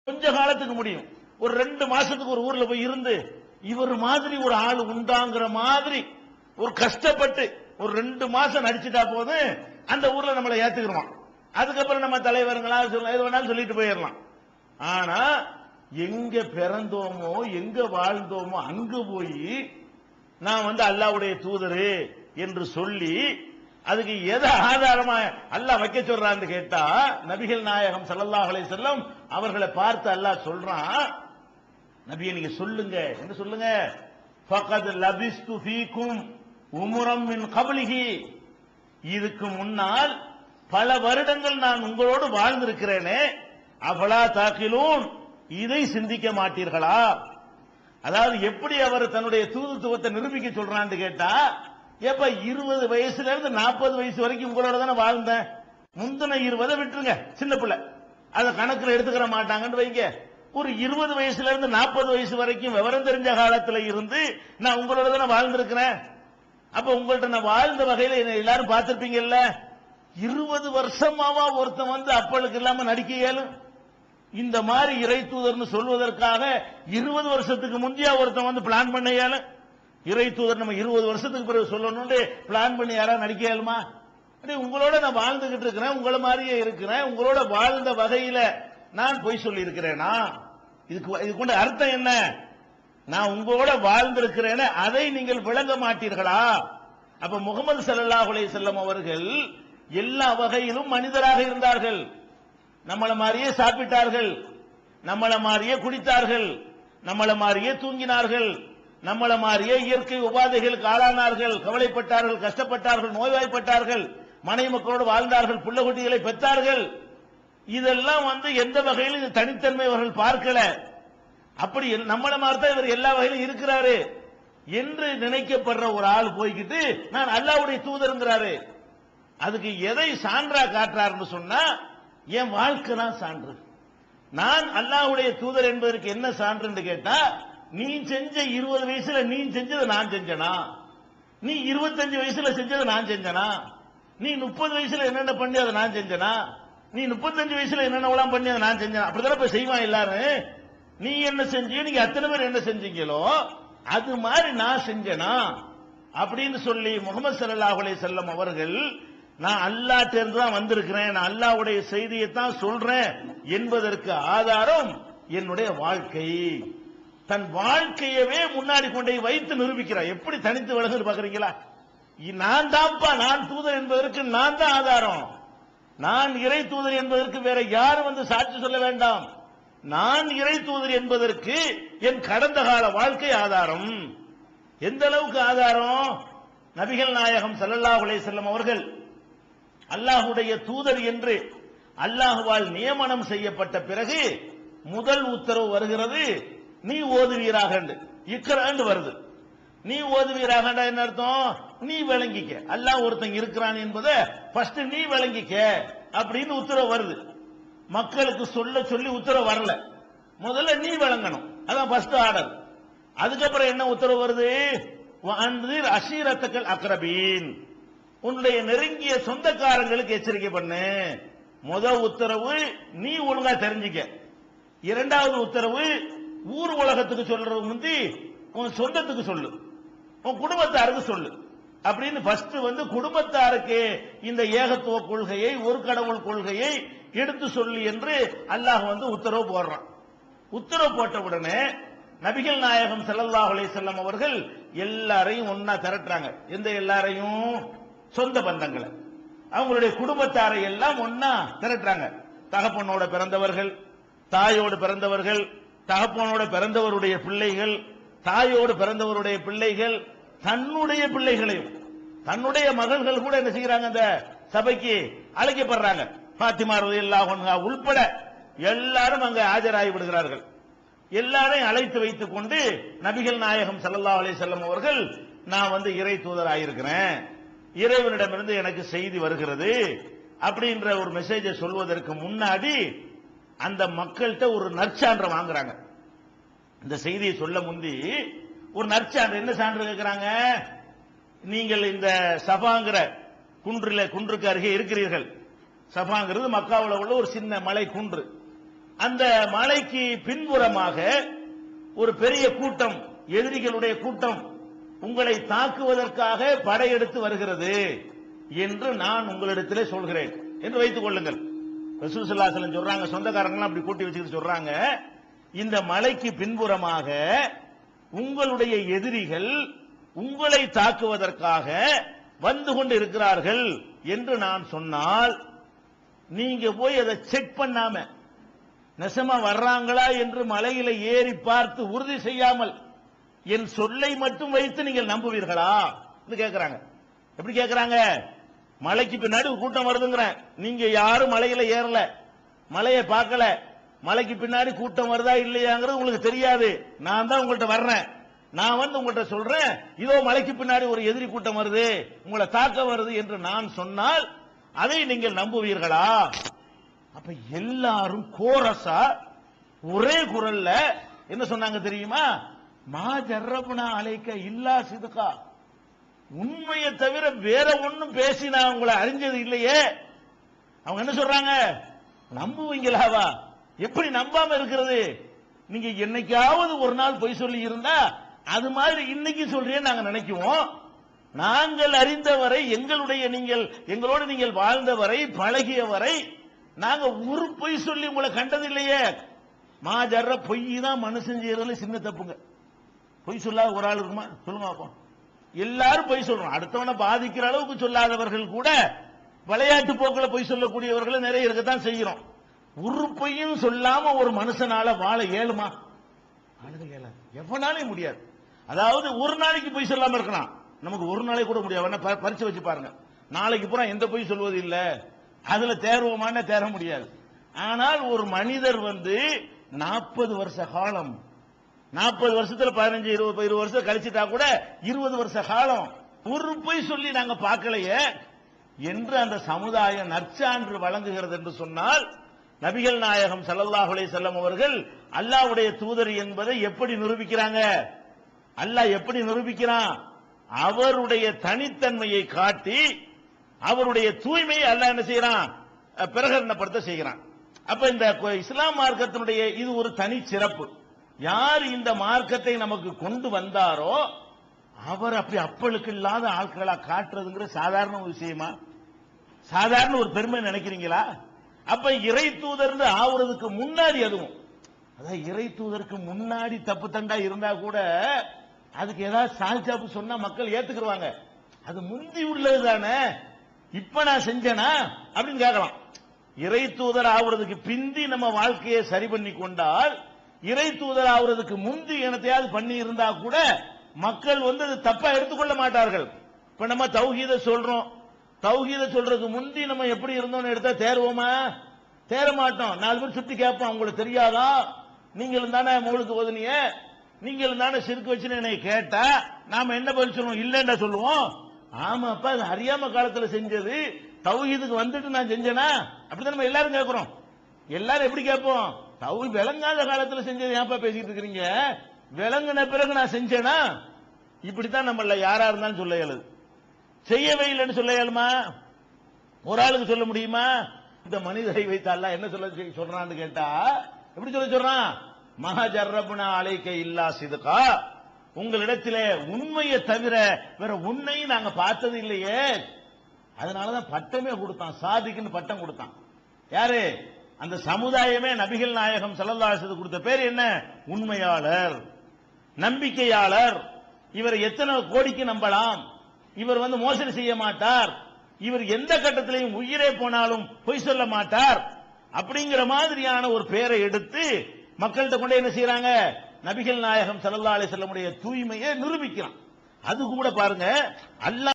கொஞ்ச காலத்துக்கு முடியும். ஒரு 2 மாசத்துக்கு ஒரு ஊர்ல போய் இருந்து இவர் மாதிரி ஒரு ஆள் உண்டாங்கிற மாதிரி ஒரு கஷ்டப்பட்டு ஒரு 2 மாசம் நடிச்சுட்டா போதும் அந்த ஊர்ல நம்மளை ஏத்துக்கிறோம். அதுக்கப்புறம் நம்ம தலைவருங்களா எது வேணாலும் சொல்லிட்டு போயிடலாம். ஆனா எங்க பிறந்தோமோ எங்க வாழ்ந்தோமோ அங்க போய் நான் அல்லாஹ்வுடைய தூதரு என்று சொல்லி அதுக்கு எதை ஆதாரமா அல்லாஹ் வைக்க சொல்றான்னு கேட்டா, நபிகள் நாயகம் ஸல்லல்லாஹு அலைஹி வஸல்லம் அவர்களை பார்த்து அல்லாஹ் சொல்றான், நபியே நீங்க சொல்லுங்க, என்ன சொல்லுங்க, ஃபகத் லபிஸ்து ஃபீக்கும் உம்ரம் மின் கப்லிஹி, இதுக்கு முன்னால் பல வருடங்கள் நான் உங்களோடு வாழ்ந்திருக்கிறேனே, அஃபலா தாகிலூன், இதை சிந்திக்க மாட்டீர்களா? அதாவது எப்படி அவர் தன்னுடைய தூதுத்துவத்தை நிரூபிக்க சொல்றான்னு கேட்டா, எப்ப 20 வயசுல இருந்து 40 வயசு வரைக்கும் உங்களோட தானே வாழ்ந்தேன், முந்தின 20 விட்டுருங்க, சின்ன பிள்ளை அதை கணக்குல எடுத்துக்கிற மாட்டாங்கன்னு வைங்க. ஒரு 20 வயசுல இருந்து 40 வயசு வரைக்கும் விவரம் தெரிஞ்ச காலத்துல இருந்து நான் உங்களோட தானே வாழ்ந்திருக்கிறேன். அப்ப உங்கள்ட்ட நான் வாழ்ந்த வகையில என்ன எல்லாரும் பார்த்திருப்பீங்கல்ல. 20 வருஷமாவா ஒருத்தன் அப்பளுக்கு இல்லாம நடிக்க இயலும்? இந்த மாதிரி இறை தூதர்னு சொல்வதற்காக 20 வருஷத்துக்கு முந்தைய ஒருத்தன் பிளான் பண்ண இயலும்? இறை தூதர் நம்ம 20 வருஷத்துக்கு பிறகு சொல்லணும்னு பிளான் பண்ணி யாராவது நடிக்க இயலுமா? உங்களோட நான் வாழ்ந்துகிட்டு இருக்கிறேன், உங்களை மாதிரியே இருக்கிறேன், உங்களோட வாழ்ந்த வகையில நான் பொய் சொல்லி இருக்கிறேனா? இதுக்கு கொண்ட அர்த்தம் என்ன? நான் உங்களோட வாழ்ந்திருக்கிறேன், அதை நீங்கள் விளங்க மாட்டீர்களா? அப்ப முகமது ஸல்லல்லாஹு அலைஹி வஸல்லம் அவர்கள் எல்லா வகையிலும் மனிதராக இருந்தார்கள். நம்மள மாதிரியே சாப்பிட்டார்கள், நம்மள மாதிரியே குடித்தார்கள், நம்மள மாதிரியே தூங்கினார்கள், நம்மள மாதிரியே இயற்கை உபாதைகளுக்கு ஆளானார்கள், கவலைப்பட்டார்கள், கஷ்டப்பட்டார்கள், நோய்வாய்ப்பட்டார்கள், மனைவி மக்களோடு வாழ்ந்தார்கள், புள்ள குட்டிகளை பெற்றார்கள். இதெல்லாம் எந்த வகையிலும் இது தனித்தன்மை அவர்கள் பார்க்கல. அப்படி நம்மள மாதிரி தான் இவர் எல்லா வகையிலும் இருக்கிறாரு என்று நினைக்கப்படுற ஒரு ஆள் போய்கிட்டு நான் அல்லாஹ்வுடைய தூதருங்கிறாரு. அதுக்கு எதை சான்றா காட்டுறாருன்னு சொன்னா, என் வாழ்க்கை தான் சான்று. நான் அல்லாஹ்வுடைய தூதர் என்பதற்கு என்ன சான்றுன்னு கேட்டா, நீ செஞ்ச 20 வயசுல நீ செஞ்சதை நான் செஞ்சனா, நீ 25 வயசுல செஞ்சதை நான் செஞ்சனா, நீ 30 வயசுல என்னென்ன பண்ணி அதை நான் செஞ்சனா, நீ 35 வயசுல என்னென்ன பண்ணி அதை நான் செஞ்சனா, அப்படித்தானே இப்ப செய்வான் எல்லாரும். நீ என்ன செஞ்சீங்க, நீங்க அத்தனை பேர் என்ன செஞ்சீங்களோ அது மாதிரி நான் செஞ்சனா அப்படின்னு சொல்லி முகமது ஸல்லல்லாஹு அலைஹி வஸல்லம் அவர்கள் நான் அல்லாஹ்ட்ட இருந்து தான் வந்திருக்கிறேன், நான் அல்லாஹ்வுடைய செய்தியை தான் சொல்றேன் என்பதற்கு ஆதாரம் என்னுடைய வாழ்க்கை. தன் வாழ்க்கையவே முன்னாடி கொண்டே வைத்து நிரூபிக்கிறார். எப்படி தனித்து விலகுன்னு பாக்குறீங்களா? நான் தான்ப்பா நான் தூதர் என்பதற்கு நான் தான் ஆதாரம். நான் இறை தூதர் என்பதற்கு வேற யாரும் சாட்சி சொல்ல வேண்டாம். நான் இறை தூதர் என்பதற்கு என் கடந்த கால வாழ்க்கை ஆதாரம். எந்த அளவுக்கு ஆதாரம்? நபிகள் நாயகம் ஸல்லல்லாஹு அலைஹி வஸல்லம் அவர்கள் அல்லாஹ்வுடைய தூதர் என்று அல்லாஹ்வால் நியமனம் செய்யப்பட்ட பிறகு முதல் உத்தரவு வருகிறது, நீ ஓதுவீராக. இக்ரான்னு வருது. நீ ஓதுவீராக என்ன அர்த்தம்? நீ விளங்கிக்க, அல்லாஹ் ஒருத்தன் இருக்கிறான் என்பதை ஃபர்ஸ்ட் நீ விளங்கிக்க அப்படின்னு உத்தரவு வருது. மக்களுக்கு சொல்ல சொல்லி உத்தரவு வரல, முதல்ல நீ விளங்கணும், அதான் ஃபர்ஸ்ட் ஆர்டர். அதுக்கப்புறம் என்ன உத்தரவு வருது? வஅன்திர் அஷீரத்தக்கல் அக்ரபீன், உன்னுடைய நெருங்கிய சொந்தக்காரங்களுக்கு எச்சரிக்கை பண்ணு. முதல் உத்தரவு நீ ஒழுங்கா தெரிஞ்சுக்க. இரண்டாவது உத்தரவு ஊர் உலகத்துக்கு சொல்றது முந்தி உன் சொந்தத்துக்கு சொல்லு, உன் குடும்பத்தாருக்கு சொல்லு அப்படின்னு ஃபர்ஸ்ட் குடும்பத்தாருக்கு இந்த ஏகத்துவ கொள்கையை, ஒரு கடவுள் கொள்கையை எடுத்து சொல்லி என்று அல்லாஹ் உத்தரவு போடுறான். உத்தரவு போட்ட உடனே நபிகள் நாயகம் ஸல்லல்லாஹு அலைஹி வஸல்லம் அவர்கள் எல்லாரையும் ஒன்னா திரட்டுறாங்க. எந்த எல்லாரையும்? சொந்த பந்தங்களை, அவங்களுடைய குடும்பத்தாரை எல்லாம் ஒன்னா திரட்டுறாங்க. தகப்பனோட பிறந்தவர்கள், தாயோடு பிறந்தவர்கள், தகப்பனோட பிறந்தவருடைய பிள்ளைகள், தாயோடு பிறந்தவருடைய பிள்ளைகள், தன்னுடைய பிள்ளைகளையும், தன்னுடைய மகள்கள் கூட என்ன செய்யறாங்க, அந்த சபைக்கு அழைக்கப்படுறாங்க. பாத்திமா ரலியல்லாஹு அன்ஹா உள்பட எல்லாரும் அங்க ஆஜராகி விடுகிறார்கள். எல்லாரையும் அழைத்து வைத்துக் கொண்டு நபிகள் நாயகம் ஸல்லல்லாஹு அலைஹி வஸல்லம் அவர்கள், நான் இறை தூதராயிருக்கிறேன், இறைவனிடமிருந்து எனக்கு செய்தி வருகிறது அப்படின்ற ஒரு மெசேஜை சொல்வதற்கு முன்னாடி அந்த மக்கள்கிட்ட ஒரு நற்சான்று வாங்குறாங்க. இந்த செய்தியை சொல்ல முந்தி ஒரு நற்சான்று, என்ன சான்று கேட்கிறாங்க? நீங்கள் இந்த சஃபாங்கிற குன்றுக்கு அருகே இருக்கிறீர்கள். சஃபாங்கிறது மக்காவுல உள்ள ஒரு சின்ன மலை குன்று. அந்த மலைக்கு பின்புறமாக ஒரு பெரிய கூட்டம், எதிரிகளுடைய கூட்டம் உங்களை தாக்குவதற்காக படையெடுத்து வருகிறது என்று நான் உங்களிடத்திலே சொல்கிறேன் என்று வைத்துக் கொள்ளுங்கள். ரசூல் ஸல்லல்லாஹு அலைஹி வஸல்லம் சொல்றாங்க, சொந்தக்காரங்க அப்படி கூட்டி வச்சுக்கிட்டு சொல்றாங்க, இந்த மலைக்கு பின்புறமாக உங்களுடைய எதிரிகள் உங்களை தாக்குவதற்காக வந்து கொண்டு இருக்கிறார்கள் என்று நான் சொன்னால், நீங்க போய் அதை செக் பண்ணாம நெசமா வர்றாங்களா என்று மலையில ஏறி பார்த்து உறுதி செய்யாமல் என் சொல்லை மட்டும் வைத்து நீங்கள் நம்புவீர்களா என்று கேட்கிறாங்க. எப்படி கேட்கிறாங்க? மலைக்கு பின்னாடி கூட்டம் வருதுங்கிற, நீங்க யாரும் மலையில ஏறல, மலையை பார்க்கல, மலைக்கு பின்னாடி கூட்டம் வருதா இல்லையாங்கிறது உங்களுக்கு தெரியாது. நான் தான் உங்கள்கிட்ட வர்றேன், நான் வந்து உங்கள்கிட்ட சொல்றேன், இதோ மலைக்கு பின்னாடி ஒரு எதிரி கூட்டம் வருது, உங்களை தாக்க வருது என்று நான் சொன்னால் அதை நீங்கள் நம்புவீர்களா? அப்ப எல்லாரும் கோரஸா ஒரே குரல்ல என்ன சொன்னாங்க தெரியுமா? மா ஜர்ரப்னா அலைக்க இல்லா சிதுகா, உண்மையை தவிர வேற ஒன்னும் பேசி நான் உங்களை அறிஞ்சது இல்லையே. அவங்க என்ன சொல்றாங்க? நம்புவீங்களாவா? எப்படி நம்பாம இருக்கிறது? நீங்க என்னைக்காவது ஒரு நாள் பொய் சொல்லி இருந்தா அது மாதிரி இன்னைக்கு சொல்றேன்னு நாங்க நினைக்குவோம். நாங்கள் அறிந்தவரை, எங்களோடு நீங்கள் வாழ்ந்தவரை, பழகியவரை நாங்க ஒரு பொய் சொல்லி உங்களை கண்டது இல்லையே. மாஜர்ற பொய் தான் மனுஷன் செய்யறதுல சின்ன தப்புங்க. பொய் சொல்லாத ஒரு ஆள் இருக்குமா? சொல்லுங்க அப்போ. எல்லாரும் பொய் சொல்றோம். அடுத்தவனை பாதிக்கிற அளவுக்கு சொல்லாதவர்கள் கூட விளையாட்டு போக்கில் பொய் சொல்லக்கூடியவர்கள் நிறைய இருக்கத்தான் செய்கிறோம். ஒரு பொய்யும் சொல்லாம ஒரு மனுஷனால வாழ இயலுமா? எவனாலே முடியாது. அதாவது ஒரு நாளைக்கு பொய் சொல்லாம இருக்கலாம், நமக்கு ஒரு நாளைக்கு கூட முடியாது. பரிச்சு வச்சு பாருங்க, நாளைக்கு பூரா எந்த பொய் சொல்வது இல்ல, அதுல தேர்வோமான தேர முடியாது. ஆனால் ஒரு மனிதர் 40 வருஷ காலம், 40 வருஷத்துல 15 20 வருஷம் கழிச்சுட்டா கூட 20 வருஷ காலம் ஒரு பொய் சொல்லி நாங்க பார்க்கலையே என்று அந்த சமுதாயம் நற்சான்று வழங்குகிறது என்று சொன்னால், நபிகள் நாயகம் ஸல்லல்லாஹு அலைஹி வஸல்லம் அவர்கள் அல்லாஹ்வுடைய தூதர் என்பதை எப்படி நிரூபிக்கிறாங்க? அல்லாஹ் எப்படி நிரூபிக்கிறான்? அவருடைய தனித்தன்மையை காட்டி அவருடைய தூய்மையை அல்லாஹ் என்ன செய்யறான்? பிரகடனப்படுத்த செய்கிறான். அப்ப இந்த இஸ்லாம் மார்க்கத்தினுடைய இது ஒரு தனி சிறப்பு. யார் இந்த மார்க்கத்தை நமக்கு கொண்டு வந்தாரோ அவர் அப்படி அப்பளுக்கு இல்லாத ஆட்களா காட்டுறதுங்கிற சாதாரண விஷயமா? சாதாரண ஒரு பெருமை நினைக்கிறீங்களா? அப்ப இறை தூதர் ஆகுறதுக்கு முன்னாடி, அதுவும் அதான் இறை தூதருக்கு முன்னாடி தப்பு தண்டா இருந்தா கூட அதுக்கு ஏதாவது சால்சாப்பு சொன்னா மக்கள் ஏத்துக்குருவாங்க. அது முந்தி உள்ளது தானே, இப்ப நான் செஞ்சேனா அப்படின்னு கேட்கலாம். இறை தூதர் ஆகுறதுக்கு பிந்தி நம்ம வாழ்க்கையை சரி பண்ணி கொண்டால், இறை தூதர் ஆகுறதுக்கு முந்தி என்னத்தையாவது பண்ணி இருந்தா கூட மக்கள் அது தப்பா எடுத்துக்கொள்ள மாட்டார்கள். இப்ப நம்ம தௌஹீத சொல்றோம், தௌஹீத சொல்றதுக்கு முந்தி நம்ம எப்படி இருந்தோம்னு எடுத்தா தேர்வோமா? தேர மாட்டோம். 4 பேர் சுத்தி கேட்போம், உங்களுக்கு தெரியாதா? நீங்களும் தானே மௌலுக்கு ஓதுனீங்க, நீங்களும் தானே சிறுக்கு வச்சுன்னு என்னை கேட்டா நாம என்ன பதில் சொல்லுவோம்? இல்லைன்னா சொல்லுவோம். ஆமாப்பா, அது அறியாம காலத்துல செஞ்சது, தௌஹீதுக்கு வந்துட்டு நான் செஞ்சேனா? அப்படிதான் நம்ம எல்லாரும் கேட்கிறோம். எல்லாரும் எப்படி கேட்போம்? தௌஹீத் விளங்காத காலத்துல செஞ்சது ஏன்ப்பா பேசிட்டு இருக்கிறீங்க? விளங்கின பிறகு நான் செஞ்சேனா? இப்படித்தான் நம்மள யாரா இருந்தாலும் சொல்ல இயலுது. செய்யவே இல்லைன்னு சொல்ல இயலுமா? ஒரு ஆளுக்கு சொல்ல முடியுமா? இந்த மனிதரை வைத்தால என்ன சொல்றான்னு கேட்டா எப்படி சொல்றான்? மஹா ஜர்ரப்னா அலைக்க இல்லா சிதுகா, உங்களிடத்திலே உண்மையை தவிர வேற உண்மையை நாங்க பார்த்தது இல்லையே. அதனாலதான் பட்டமே கொடுத்தான், சாதிக்குன்னு பட்டம் கொடுத்தான். யாரு? அந்த சமுதாயமே நபிகள் நாயகம் ஸல்லல்லாஹு அலைஹி வஸல்லம் கொடுத்த பேர் என்ன? உண்மையாளர், நம்பிக்கையாளர். இவர் எத்தனை கோடிக்கு நம்பலாம், இவர் மோசடி செய்ய மாட்டார், இவர் எந்த கட்டத்திலையும் உயிரே போனாலும் பொய் சொல்ல மாட்டார், அப்படிங்கிற மாதிரியான ஒரு பேரை எடுத்து மக்கள்கிட்ட கொண்டு என்ன செய்யறாங்க? நபிகள் நாயகம் ஸல்லல்லாஹு அலைஹி வஸல்லம் உடைய தூய்மையை நிரூபிக்கிறான். அது கூட பாருங்க, அல்லாஹ்